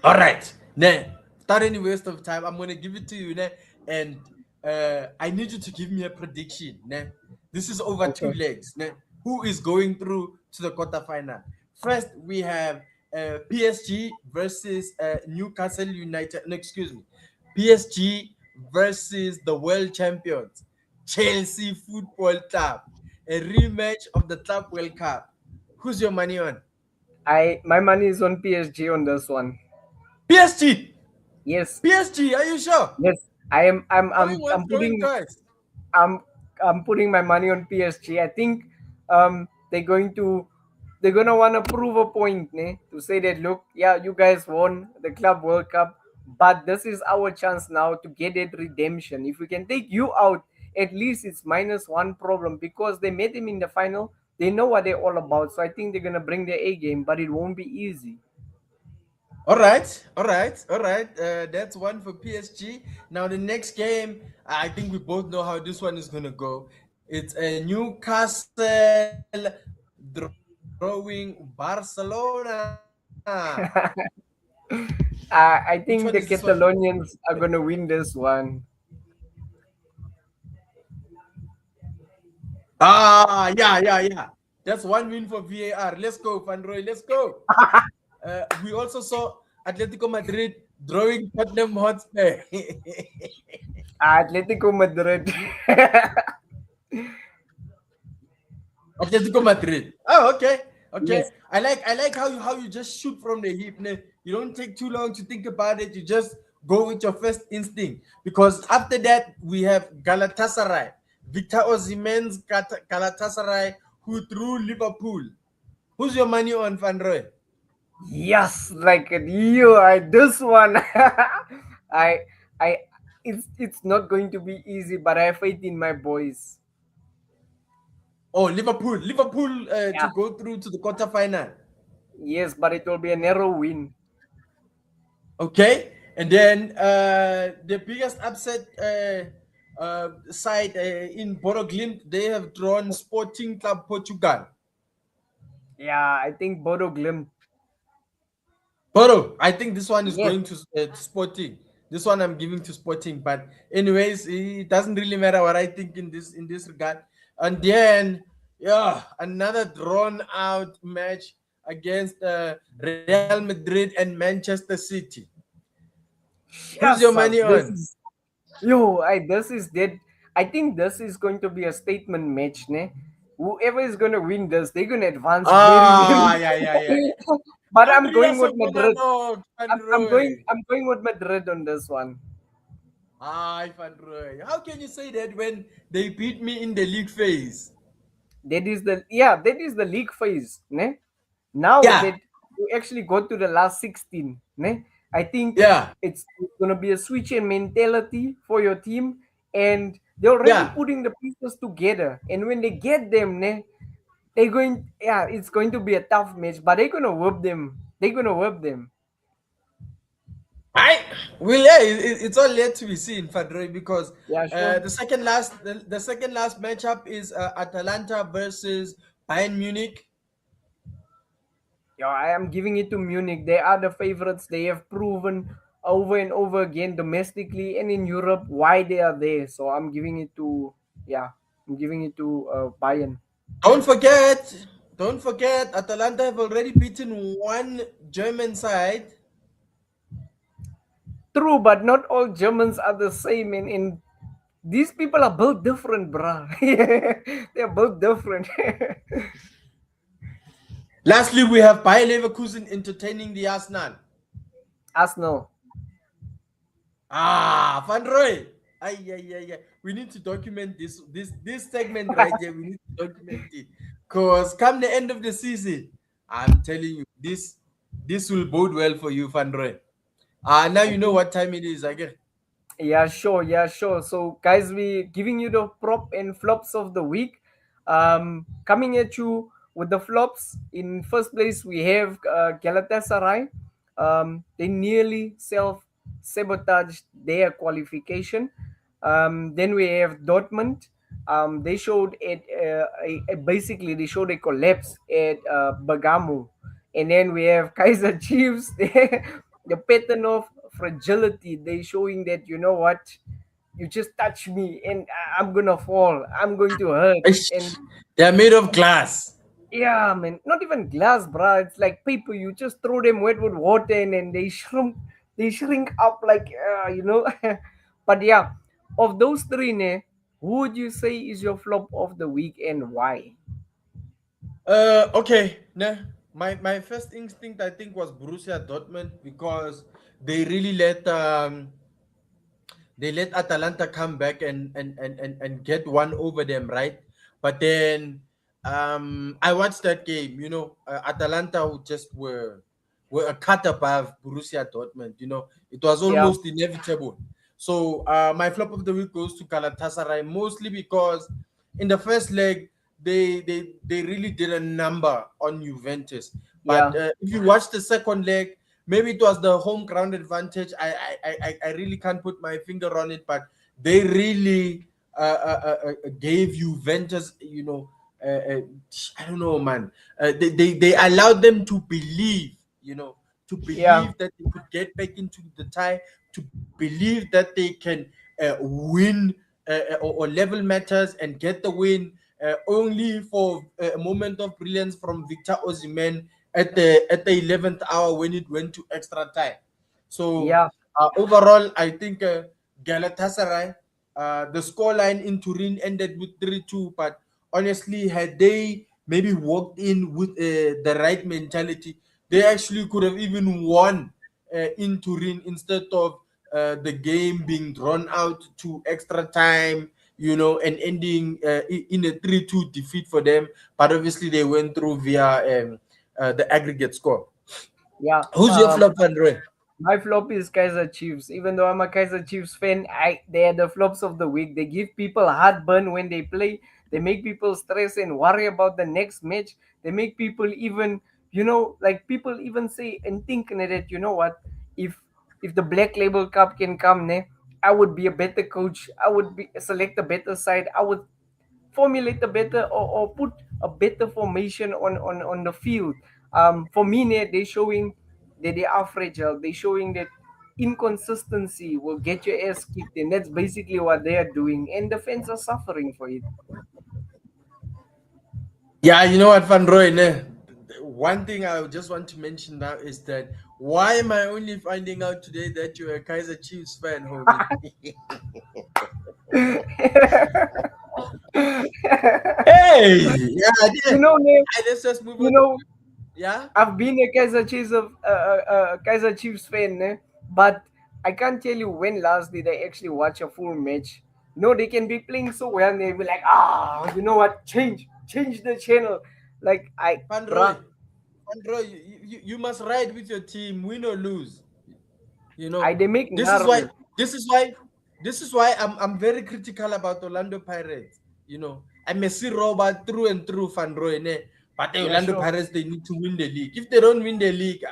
S1: All right. Now, without any waste of time, I'm going to give it to you. And I need you to give me a prediction. This is over two
S2: Okay.
S1: legs. Who is going through to the quarterfinal? First, we have PSG versus Newcastle United. No, excuse me. PSG versus the world champions, Chelsea Football Club. A rematch of the Club World Cup. Who's your money on?
S2: My money is on PSG on this one.
S1: PSG.
S2: Yes,
S1: PSG. Are you sure?
S2: yes. I am.
S1: Going once,
S2: I'm
S1: going
S2: putting.
S1: twice.
S2: I'm I'm putting my money on PSG. I think they're gonna want to prove a point, ne? To say that look, yeah, you guys won the Club World Cup, but this is our chance now to get that redemption. If we can take you out, at least it's minus one problem because they met him in the final. They know what they're all about, so I think they're gonna bring their A game, but it won't be easy.
S1: All right, all right, all right. That's one for PSG. Now the next game, I think we both know how this one is gonna go. It's a Newcastle drawing Barcelona. Which one is
S2: I
S1: this
S2: think
S1: one?
S2: the Catalonians are gonna win this one.
S1: Yeah, yeah, yeah. That's one win for VAR. Let's go, Van Roy. Let's go. We also saw Atletico Madrid drawing Tottenham Hotspur.
S2: Atletico Madrid.
S1: Atletico Madrid. Oh, okay, okay.
S2: Yes.
S1: I like how you just shoot from the hip. You don't take too long to think about it. You just go with your first instinct. Because after that we have Galatasaray, Victor Osimhen's Galatasaray, who threw Liverpool. Who's your money on, Van Roy?
S2: Yes, like you, this one, I, I, it's not going to be easy, but I have faith in my boys.
S1: Oh, Liverpool to
S2: Yeah,
S1: go through to the quarterfinal.
S2: yes, but it will be a narrow win.
S1: Okay, and then the biggest upset side in Bodo Glimt, they have drawn Sporting Club Portugal.
S2: Yeah, I think Bodo Glimt.
S1: Bodo, I think this one is
S2: Yes,
S1: going to Sporting. This one I'm giving to Sporting, but anyways, it doesn't really matter what I think in this regard. And then, yeah, another drawn out match against Real Madrid and Manchester City. Who's your
S2: yes,
S1: money
S2: this
S1: on?
S2: is yo. This is dead. I think this is going to be a statement match, ne? Whoever is going to win this, they're going to advance very, very.
S1: Yeah, yeah, yeah, yeah.
S2: But I'm going
S1: Andreas
S2: with Madrid.
S1: Bonanno, Van
S2: I'm going.
S1: Roy.
S2: I'm going with Madrid on this one.
S1: Van Roy. How can you say that when they beat me in the league phase?
S2: That is the league phase, ne? Now
S1: Yeah,
S2: that you actually go to the last 16, ne? I think
S1: yeah,
S2: it's gonna be a switch in mentality for your team, and they're already
S1: yeah.
S2: putting the pieces together. And when they get them, ne, they're going. Yeah, it's going to be a tough match, but they're gonna whip them. They're gonna whip them.
S1: I well, yeah. It's all yet to be seen, Van Roy, because
S2: Yeah, sure.
S1: the second last matchup is Atalanta versus Bayern Munich.
S2: Yeah, I am giving it to Munich. They are the favorites. They have proven over and over again domestically and in Europe why they are there. So I'm giving it to Bayern.
S1: Don't forget, don't forget, Atalanta have already beaten one German side.
S2: True, but not all Germans are the same. And these people are built different, bruh. They're built different.
S1: Lastly, we have Bayer Leverkusen entertaining the Arsenal.
S2: Arsenal.
S1: Van Roy. Ay, ay, ay, ay. We need to document this segment right here. We need to document it. Because come the end of the season, I'm telling you, this will bode well for you, Van Roy. Now
S2: I
S1: you know
S2: think
S1: what time it is, I guess.
S2: Yeah, sure. Yeah, sure. So, guys, we giving you the prop and flops of the week. Coming at you with the flops. In first place, we have Galatasaray. They nearly self sabotaged their qualification. Then we have Dortmund. They showed it. Basically, they showed a collapse at Bergamo, and then we have Kaiser Chiefs. The pattern of fragility. They showing that you know what, you just touch me and I'm gonna fall. I'm going to hurt. And
S1: Ish, they're made of glass.
S2: yeah, man, not even glass, bruh. It's like paper. You just throw them wet with water and then they shrink. They shrink up like you know. But yeah, of those three, ne, who would you say is your flop of the week and why?
S1: Okay. Nah. my first instinct I think was Borussia Dortmund because they really let Atalanta come back and get one over them, right? But then I watched that game. Atalanta were a cut above Borussia Dortmund. It was
S2: Yeah,
S1: almost inevitable. So my flop of the week goes to Galatasaray, mostly because in the first leg they really did a number on Juventus. But
S2: yeah,
S1: if you watch the second leg, maybe it was the home ground advantage. I really can't put my finger on it, but they really gave Juventus, I don't know, man. They allowed them to believe, to
S2: yeah,
S1: believe that they could get back into the tie, to believe that they can win or level matters and get the win, only for a moment of brilliance from Victor Osimhen at the 11th hour when it went to extra time. So
S2: yeah,
S1: overall, I think Galatasaray, the scoreline in Turin ended with 3-2. But honestly, had they maybe walked in with the right mentality, they actually could have even won in Turin instead of the game being drawn out to extra time, and ending in a 3-2 defeat for them. But obviously, they went through via the aggregate score.
S2: yeah.
S1: Who's your flop, Andre?
S2: My flop is Kaiser Chiefs. Even though I'm a Kaiser Chiefs fan, they are the flops of the week. They give people heartburn when they play. They make people stress and worry about the next match. They make people even, like people even say and think that what, if if the Black Label Cup can come, I would be a better coach. I would be select a better side. I would formulate a better, or put a better formation on the field. For me, they're showing that they are fragile. They're showing that inconsistency will get your ass kicked, and that's basically what they are doing. And the fans are suffering for it.
S1: Yeah, you know what, Van Roy? One thing I just want to mention now is that why am I only finding out today that you're a Kaiser Chiefs fan, homie? Hey, yeah,
S2: you know, man,
S1: let's just move
S2: you
S1: on.
S2: know,
S1: Yeah,
S2: I've been a Kaiser Chiefs fan, but I can't tell you when last did I actually watch a full match. No, they can be playing so well, and they be like, you know what? Change the channel. Like
S1: Van Roy,
S2: bruh,
S1: you must ride with your team, win or lose. You know,
S2: they make
S1: this is why
S2: nervous.
S1: this is why this is why I'm very critical about Orlando Pirates. I'm a C Robert through and through, Van Roy, but the
S2: Yeah,
S1: Orlando
S2: sure.
S1: Pirates, they need to win the league. If they don't win the league,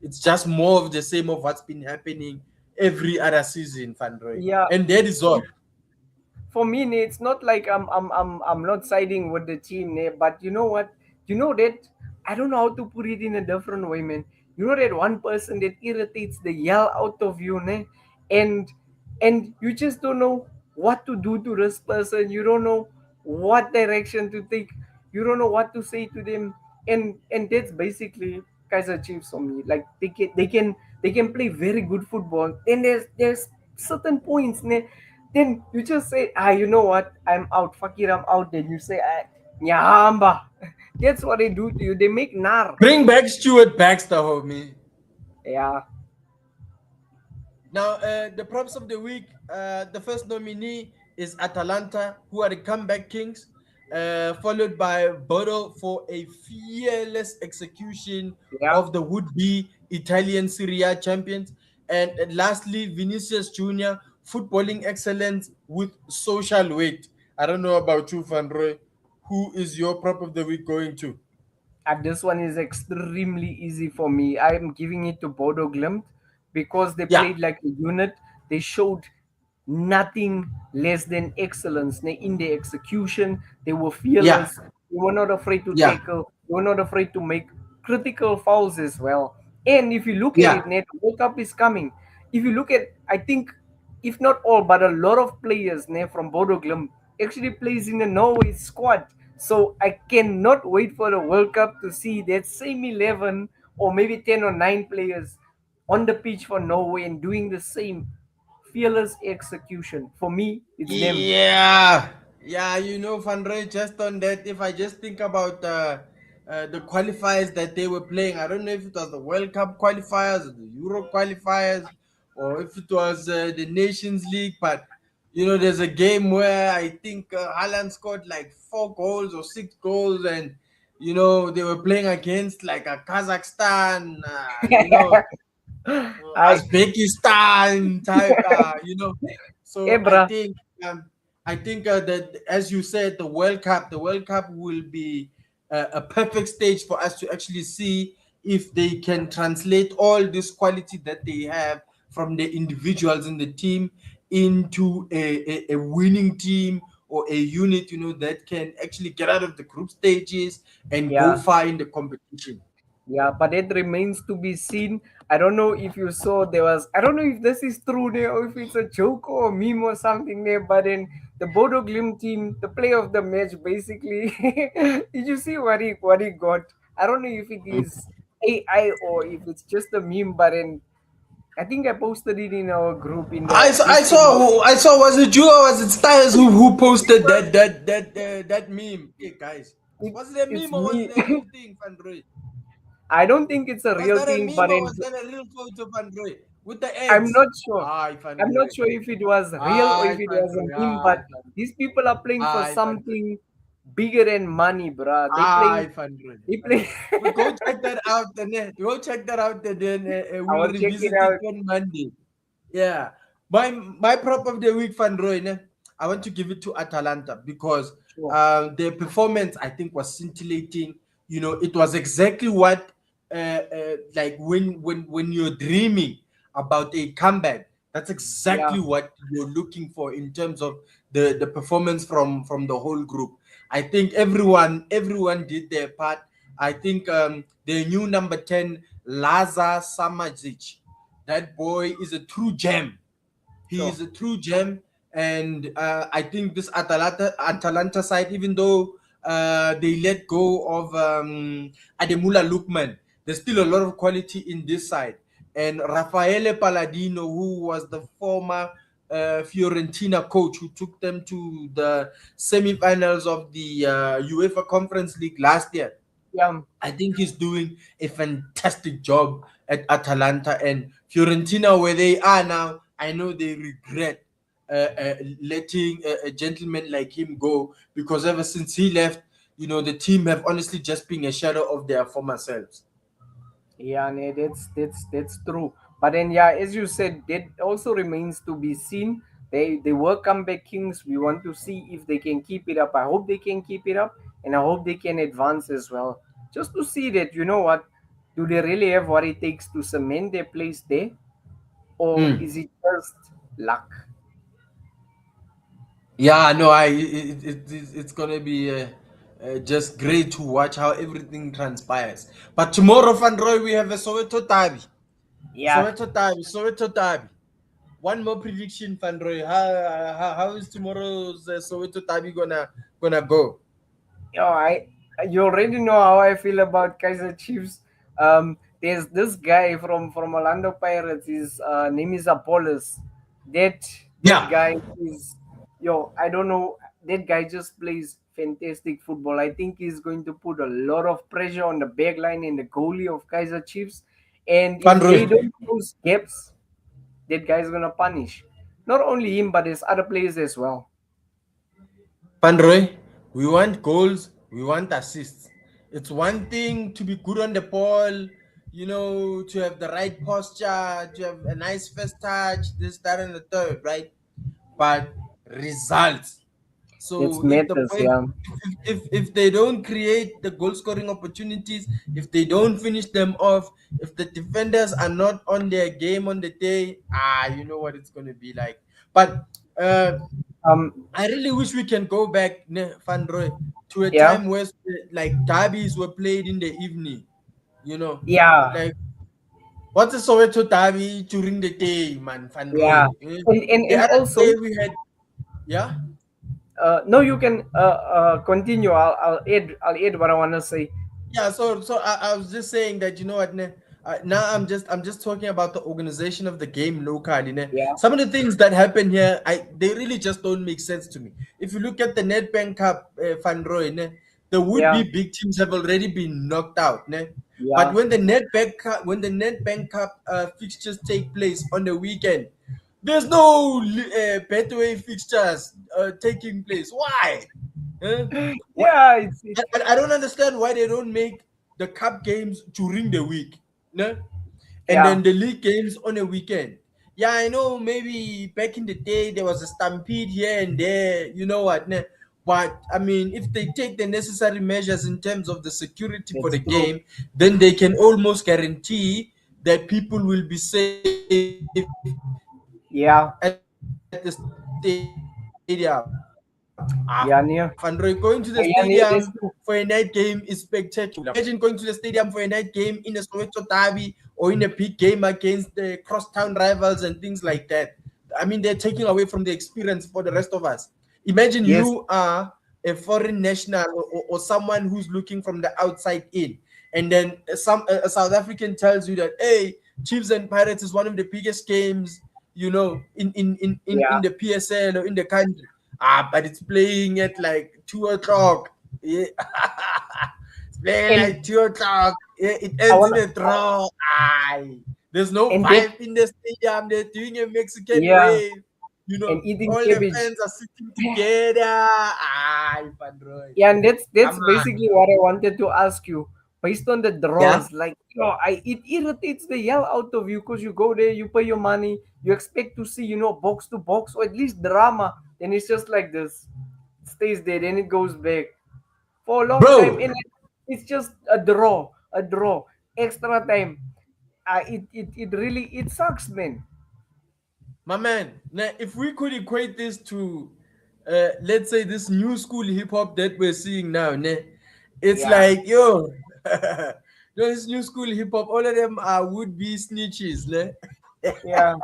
S1: it's just more of the same of what's been happening every other season, Van Roy.
S2: Yeah,
S1: And that is all.
S2: for me, it's not like I'm not siding with the team, but you know what? You know that I don't know how to put it in a different way, man. You know that one person that irritates the hell out of you, and you just don't know what to do to this person. You don't know what direction to take. You don't know what to say to them, and that's basically Kaiser Chiefs for me. Like they can play very good football. Then there's certain points, then you just say, you know what, I'm out, fuck it, I'm out. Then you say, nyamba. That's what they do to you. They make nar.
S1: Bring back Stuart Baxter, homie.
S2: Yeah,
S1: Now, the props of the week, the first nominee is Atalanta, who are the comeback kings, followed by Bodo for a fearless execution
S2: yeah.
S1: of the would-be Italian Serie A champions, and lastly, Vinicius Junior, footballing excellence with social weight. I don't know about you, Van Roy. Who is your prop of the week going to?
S2: And this one is extremely easy for me. I'm giving it to Bodo Glimt because they
S1: Yeah,
S2: played like a unit. They showed nothing less than excellence in their execution. They were
S1: yeah,
S2: fearless. They were not afraid to
S1: yeah,
S2: tackle. They were not afraid to make critical fouls as well. And if you look at
S1: yeah.
S2: it, the World Cup is coming. If you look at, I think, if not all, but a lot of players from Bodo Glimt actually plays in the Norway squad. So I cannot wait for the World Cup to see that same 11 or maybe 10 or 9 players on the pitch for Norway and doing the same fearless execution. For me, it's them.
S1: Yeah, yeah, Van Roy, just on that, if I just think about the qualifiers that they were playing. I don't know if it was the World Cup qualifiers or the Euro qualifiers or if it was the Nations League. But there's a game where I think Haaland scored like 4 goals or 6 goals, and they were playing against like a Kazakhstan,
S2: I,
S1: Uzbekistan type,
S2: hey,
S1: So
S2: bruh.
S1: I think that, as you said, the World Cup will be a perfect stage for us to actually see if they can translate all this quality that they have from the individuals in the team into a winning team or a unit, that can actually get out of the group stages and go
S2: Yeah.
S1: far in the competition.
S2: Yeah, but it remains to be seen. I don't know if you saw there was, I don't know if this is true there or if it's a joke or a meme or something there, but in the Bodo Glim team, the player of the match basically, did you see what he got? I don't know if it is AI or if it's just a meme, but in I think I posted it in our group in
S1: I
S2: the
S1: saw, I
S2: Discord.
S1: saw, I saw. Was it you or was it Styles who posted that meme? Hey guys, was it a
S2: It's
S1: meme or was
S2: me.
S1: it a real thing, Fandroid?
S2: I don't think it's a
S1: Was
S2: real
S1: that a
S2: thing,
S1: meme
S2: but
S1: or
S2: in
S1: was that a real photo, Fandroid, with the
S2: I'm
S1: eggs?
S2: not sure.
S1: Hi,
S2: I'm not
S1: Fandroid.
S2: sure if it was real or if
S1: Hi,
S2: it was a
S1: Fandroid.
S2: meme,
S1: Hi,
S2: but
S1: Fandroid.
S2: these people are playing for
S1: Hi, Fandroid.
S2: something bigger than money, bruh.
S1: Hi, Fandroid.
S2: They play.
S1: Well, go check that out. Then go check that out. Then
S2: I
S1: we'll
S2: will check it
S1: revisit it
S2: out.
S1: on Monday. Yeah. My prop of the week, Fandroy, I want to give it to Atalanta because
S2: Sure.
S1: their performance, I think, was scintillating. It was exactly what like when you're dreaming about a comeback. That's
S2: Yeah.
S1: exactly what you're looking for in terms of the performance from the whole group. I think everyone did their part. I think the new number 10, Lazar Samajic, that boy is a true gem. He
S2: Sure.
S1: is a true gem, and I think this Atalanta side, even though they let go of Ademola Lookman, there's still a lot of quality in this side. And Raffaele Palladino, who was the former Fiorentina coach, who took them to the semi-finals of the UEFA Conference League last year,
S2: Yeah.
S1: I think he's doing a fantastic job at Atalanta and Fiorentina, where they are now. I know they regret letting a gentleman like him go because ever since he left, the team have honestly just been a shadow of their former selves.
S2: Yeah, nee, that's true. But then, yeah, as you said, that also remains to be seen. They were comeback kings. We want to see if they can keep it up. I hope they can keep it up, and I hope they can advance as well. Just to see that, you know what, do they really have what it takes to cement their place there, or
S1: Mm.
S2: is it just luck?
S1: Yeah, no, it's gonna be just great to watch how everything transpires. But tomorrow, Fandroy, we have a Soweto derby.
S2: Yeah,
S1: Soweto derby. One more prediction, Fandroy. How is tomorrow's Soweto derby gonna go?
S2: you know, you already know how I feel about Kaiser Chiefs. There's this guy from Orlando Pirates. His name is Apollos. That that
S1: Yeah,
S2: guy is I don't know. That guy just plays fantastic football. I think he's going to put a lot of pressure on the back line and the goalie of Kaiser Chiefs. And if
S1: Fandroy.
S2: they don't close gaps, that guy's gonna punish. Not only him, but there's other players as well.
S1: Fandroy, we want goals, we want assists. It's one thing to be good on the ball, to have the right posture, to have a nice first touch, this, that, and the third, right? But results.
S2: That
S1: So
S2: matters, yeah.
S1: if they don't create the goal scoring opportunities, if they don't finish them off, if the defenders are not on their game on the day, you know what it's gonna be like. But
S2: Um,
S1: I really wish we can go back, Fandroy, to a
S2: yeah,
S1: time where like derbies were played in the evening. You know,
S2: yeah.
S1: like what's a Soweto derby during the day, man,
S2: Yeah,
S1: Fandroy?
S2: and
S1: The
S2: and
S1: other
S2: also,
S1: day we had, yeah.
S2: no, you can continue. I'll add what I wanna say.
S1: Yeah, so I was just saying that, you know what, now I'm just talking about the organization of the game locally.
S2: Yeah,
S1: Some of the things that happen here, they really just don't make sense to me. If you look at the Nedbank Cup, Van Roy, the
S2: Yeah,
S1: would-be big teams have already been knocked out. Ne? But
S2: yeah,
S1: when the Nedbank Cup fixtures take place on the weekend, there's no Betway fixtures taking place. Why? Huh? What?
S2: yeah. It's
S1: I don't understand why they don't make the cup games during the week, no? And
S2: yeah.
S1: then the league games on a weekend. Yeah, I know maybe back in the day there was a stampede here and there, you know what? Ne? But I mean, if they take the necessary measures in terms of the security for
S2: That's
S1: the
S2: true.
S1: game, then they can almost guarantee that people will be safe
S2: Yeah,
S1: at the stadium. Van Roy, going to the
S2: yeah.
S1: stadium
S2: Yeah,
S1: for a
S2: near
S1: night
S2: this too.
S1: game is spectacular. Imagine going to the stadium for a night game in a Soweto derby or in a big game against the crosstown rivals and things like that. I mean, they're taking away from the experience for the rest of us. Imagine
S2: Yes.
S1: you are a foreign national or someone who's looking from the outside in, and then a South African tells you that, hey, Chiefs and Pirates is one of the biggest games, in
S2: Yeah.
S1: the PSL or in the country. But it's playing at like 2 o'clock. Yeah. It's playing
S2: And
S1: like 2 o'clock. Yeah, it
S2: I
S1: ends in
S2: wanna
S1: a draw. There's no
S2: and that
S1: vibe in the stadium. They're doing a Mexican
S2: yeah,
S1: wave.
S2: and eating
S1: All the
S2: cabbage.
S1: fans are sitting together. Van Roy.
S2: Yeah, and that's
S1: Come on.
S2: basically what I wanted to ask you. Based on the
S1: Yeah.
S2: draws, like it irritates the hell out of you because you go there, you pay your money, you expect to see box to box or at least drama, and it's just like this, it stays there, then it goes back for a long time,
S1: Bro,
S2: and it's just a draw, extra time. It really it sucks, man.
S1: my man, now if we could equate this to, let's say, this new school hip hop that we're seeing now, ne, it's
S2: Yeah,
S1: like, yo, this new school hip hop, all of them are would be snitches, ne?
S2: yeah,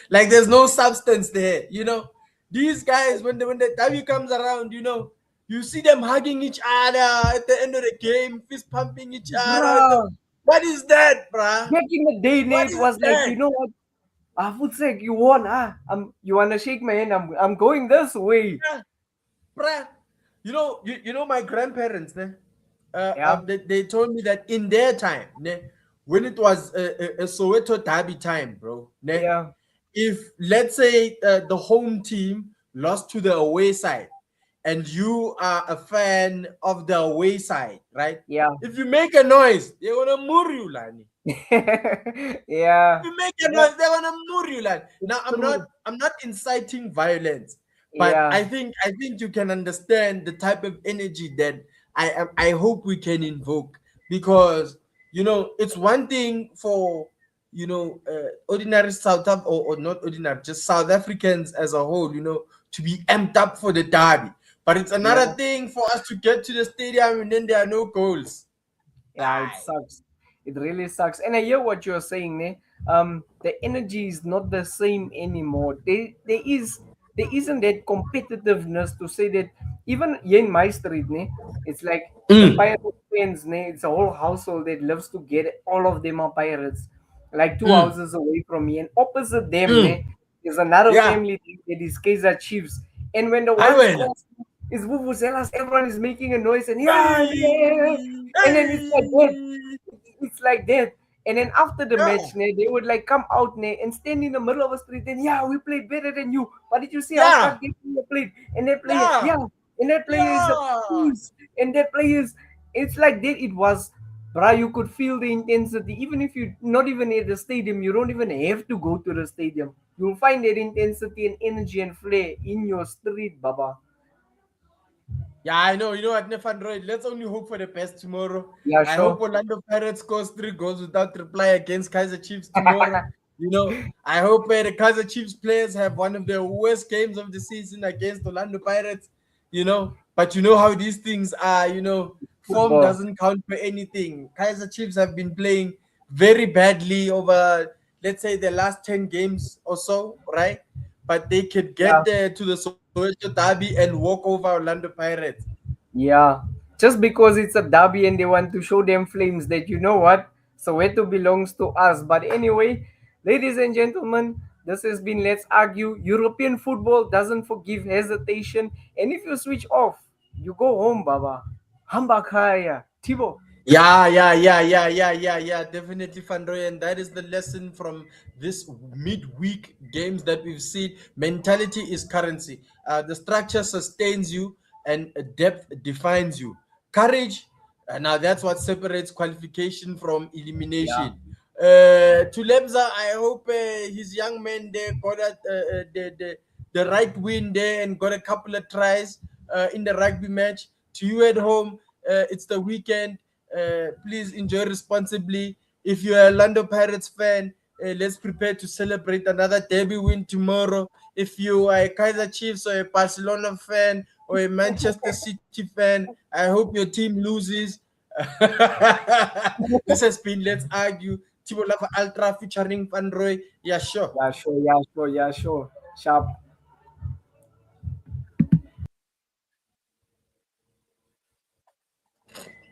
S1: Like there's no substance there, you know. These guys, when the time comes around, you see them hugging each other at the end of the game, fist pumping each other.
S2: bruh.
S1: What is that, bruh?
S2: Back in the day,
S1: What
S2: Nate, it
S1: is
S2: was like,
S1: that?
S2: you know what? Futsek, you won, you wanna shake my hand? I'm going this way.
S1: Yeah, bruh. You know my grandparents, ne?
S2: Yeah,
S1: They told me that in their time, ne, when it was a Soweto derby time, bro, ne,
S2: yeah,
S1: if let's say the home team lost to the away side and you are a fan of the away side, right?
S2: yeah,
S1: If you make a noise, they're gonna mur you, Lani. If
S2: yeah.
S1: you make a
S2: No,
S1: noise, they're gonna mur you, Lani.
S2: it's
S1: Now
S2: true.
S1: I'm not inciting violence, but
S2: Yeah,
S1: I think you can understand the type of energy that I hope we can invoke, because it's one thing for ordinary or not ordinary, just South Africans as a whole, to be amped up for the derby. But it's another
S2: yeah,
S1: thing for us to get to the stadium and then there are no goals.
S2: yeah. It
S1: Aye.
S2: sucks. It really sucks. And I hear what you're saying, ne? The energy is not the same anymore. There isn't that competitiveness to say that even here in my street, ne? It's like the
S1: Mm,
S2: pirate fans, ne? It's a whole household that loves to get all of them are pirates. Like two
S1: mm,
S2: houses away from me, and opposite them,
S1: mm.
S2: ne? Is another
S1: Yeah,
S2: family that is Kaiser Chiefs. And when the
S1: I
S2: one
S1: will.
S2: scores, is vuvuzelas, everyone is making a noise and yeah,
S1: Hey,
S2: yeah, and then it's like that.
S1: hey,
S2: It's like that. And then after the
S1: yeah,
S2: match, they would like come out and stand in the middle of the street and yeah, we played better than you. But did you see how
S1: yeah,
S2: tough game we played? And that player,
S1: yeah,
S2: yeah, and that player is a
S1: yeah.
S2: beast. And that player is, it's like that. It was, bruh, you could feel the intensity. Even if you're not even at the stadium, you don't even have to go to the stadium. You'll find that intensity and energy and flair in your street, Baba.
S1: Yeah, I know. You know what, Nefan Roy? Let's only hope for the best tomorrow.
S2: Yeah,
S1: I hope
S2: sure.
S1: Orlando Pirates scores 3 goals without reply against Kaiser Chiefs tomorrow. I hope the Kaiser Chiefs players have one of their worst games of the season against Orlando Pirates. But you know how these things are. Form
S2: Football.
S1: doesn't count for anything. Kaiser Chiefs have been playing very badly over, let's say, the last 10 games or so, right? But they could
S2: Yeah.
S1: get there to the Soweto Derby and walk over Orlando Pirates.
S2: Yeah, just because it's a derby and they want to show them flames that you know what, Soweto belongs to us. But anyway, ladies and gentlemen, this has been Let's Argue. European football doesn't forgive hesitation, and if you switch off, You go home, Baba. Hambakaya. Tibo.
S1: Yeah. Definitely, Fandroy, and that is the lesson from this midweek games that we've seen. Mentality is currency. The structure sustains you, and depth defines you. Courage, now that's what separates qualification from
S2: Yeah.
S1: elimination. To Lebza, I hope his young men there got the right win there and got a couple of tries in the rugby match. To you at home, it's the weekend. Please enjoy responsibly. If you're a Orlando Pirates fan, let's prepare to celebrate another derby win tomorrow. If you are a Kaiser Chiefs or a Barcelona fan or a Manchester City fan, I hope your team loses. This has been Let's Argue. Tibo Lava Ultra featuring Van Roy. Yeah, sure.
S2: Yeah, sure. Yeah, sure. Yeah, sure. Sharp.